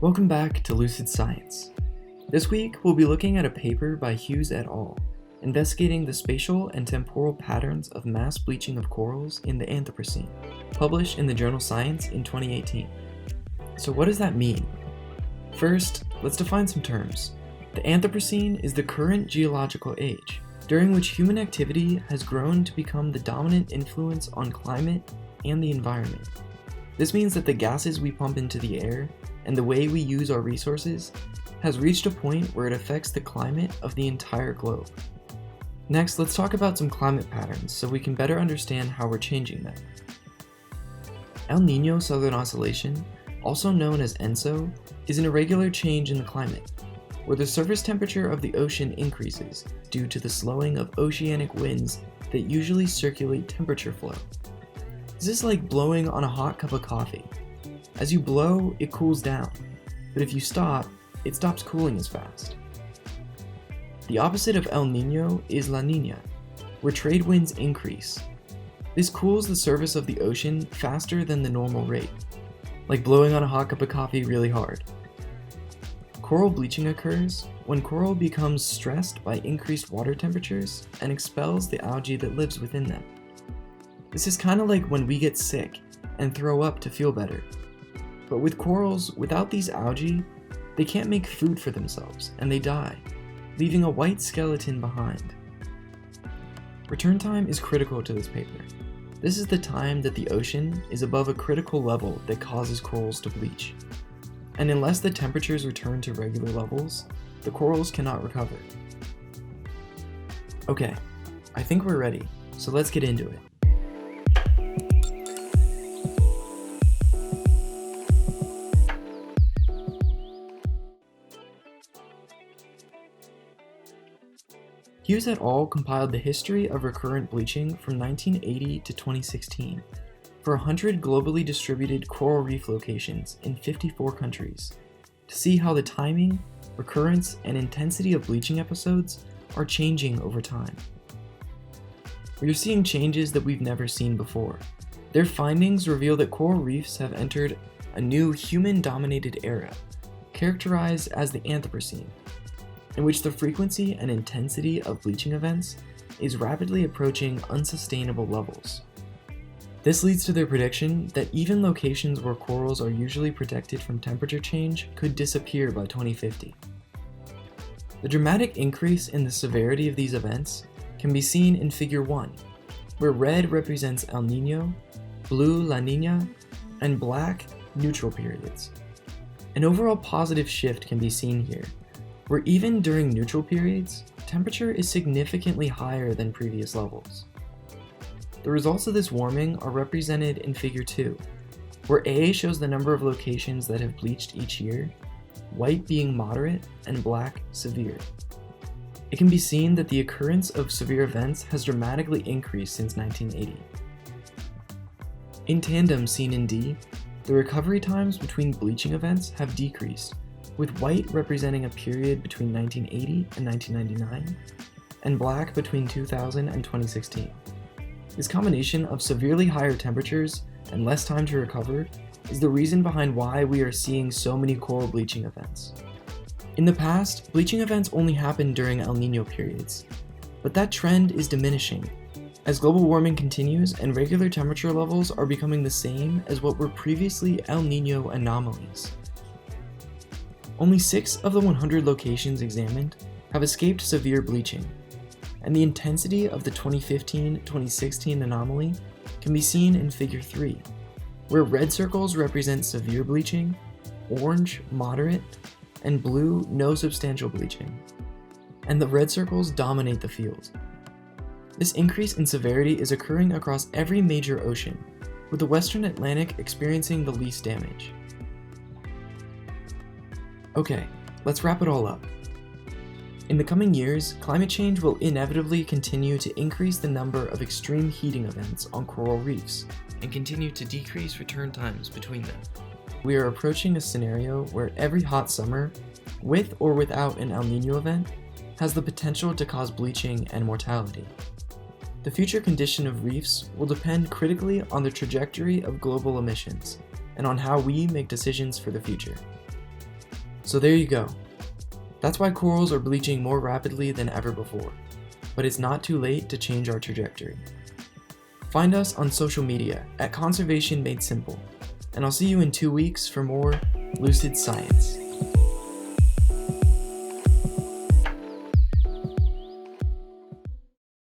Welcome back to Lucid Science. This week, we'll be looking at a paper by Hughes et al., investigating the spatial and temporal patterns of mass bleaching of corals in the Anthropocene, published in the journal Science in 2018. So what does that mean? First, let's define some terms. The Anthropocene is the current geological age, during which human activity has grown to become the dominant influence on climate and the environment. This means that the gases we pump into the air and the way we use our resources has reached a point where it affects the climate of the entire globe. Next, let's talk about some climate patterns so we can better understand how we're changing them. El Niño Southern Oscillation, also known as ENSO, is an irregular change in the climate, where the surface temperature of the ocean increases due to the slowing of oceanic winds that usually circulate temperature flow. This is like blowing on a hot cup of coffee. As you blow, it cools down, but if you stop, it stops cooling as fast. The opposite of El Niño is La Niña, where trade winds increase. This cools the surface of the ocean faster than the normal rate, like blowing on a hot cup of coffee really hard. Coral bleaching occurs when coral becomes stressed by increased water temperatures and expels the algae that lives within them. This is kind of like when we get sick and throw up to feel better. But with corals, without these algae, they can't make food for themselves and they die, leaving a white skeleton behind. Return time is critical to this paper. This is the time that the ocean is above a critical level that causes corals to bleach. And unless the temperatures return to regular levels, the corals cannot recover. Okay, I think we're ready, so let's get into it. Hughes et al. Compiled the history of recurrent bleaching from 1980 to 2016 for 100 globally distributed coral reef locations in 54 countries to see how the timing, recurrence, and intensity of bleaching episodes are changing over time. We are seeing changes that we've never seen before. Their findings reveal that coral reefs have entered a new human-dominated era, characterized as the Anthropocene, in which the frequency and intensity of bleaching events is rapidly approaching unsustainable levels. This leads to their prediction that even locations where corals are usually protected from temperature change could disappear by 2050. The dramatic increase in the severity of these events can be seen in Figure 1, where red represents El Niño, blue La Niña, and black neutral periods. An overall positive shift can be seen here, where even during neutral periods, temperature is significantly higher than previous levels. The results of this warming are represented in Figure 2, where A shows the number of locations that have bleached each year, white being moderate and black severe. It can be seen that the occurrence of severe events has dramatically increased since 1980. In tandem, seen in D, the recovery times between bleaching events have decreased, with white representing a period between 1980 and 1999, and black between 2000 and 2016. This combination of severely higher temperatures and less time to recover is the reason behind why we are seeing so many coral bleaching events. In the past, bleaching events only happened during El Niño periods, but that trend is diminishing as global warming continues and regular temperature levels are becoming the same as what were previously El Niño anomalies. Only 6 of the 100 locations examined have escaped severe bleaching, and the intensity of the 2015-2016 anomaly can be seen in Figure 3, where red circles represent severe bleaching, orange moderate, and blue no substantial bleaching, and the red circles dominate the field. This increase in severity is occurring across every major ocean, with the Western Atlantic experiencing the least damage. Okay, let's wrap it all up. In the coming years, climate change will inevitably continue to increase the number of extreme heating events on coral reefs and continue to decrease return times between them. We are approaching a scenario where every hot summer, with or without an El Niño event, has the potential to cause bleaching and mortality. The future condition of reefs will depend critically on the trajectory of global emissions and on how we make decisions for the future. So there you go. That's why corals are bleaching more rapidly than ever before. But it's not too late to change our trajectory. Find us on social media at Conservation Made Simple, and I'll see you in 2 weeks for more Lucid Science.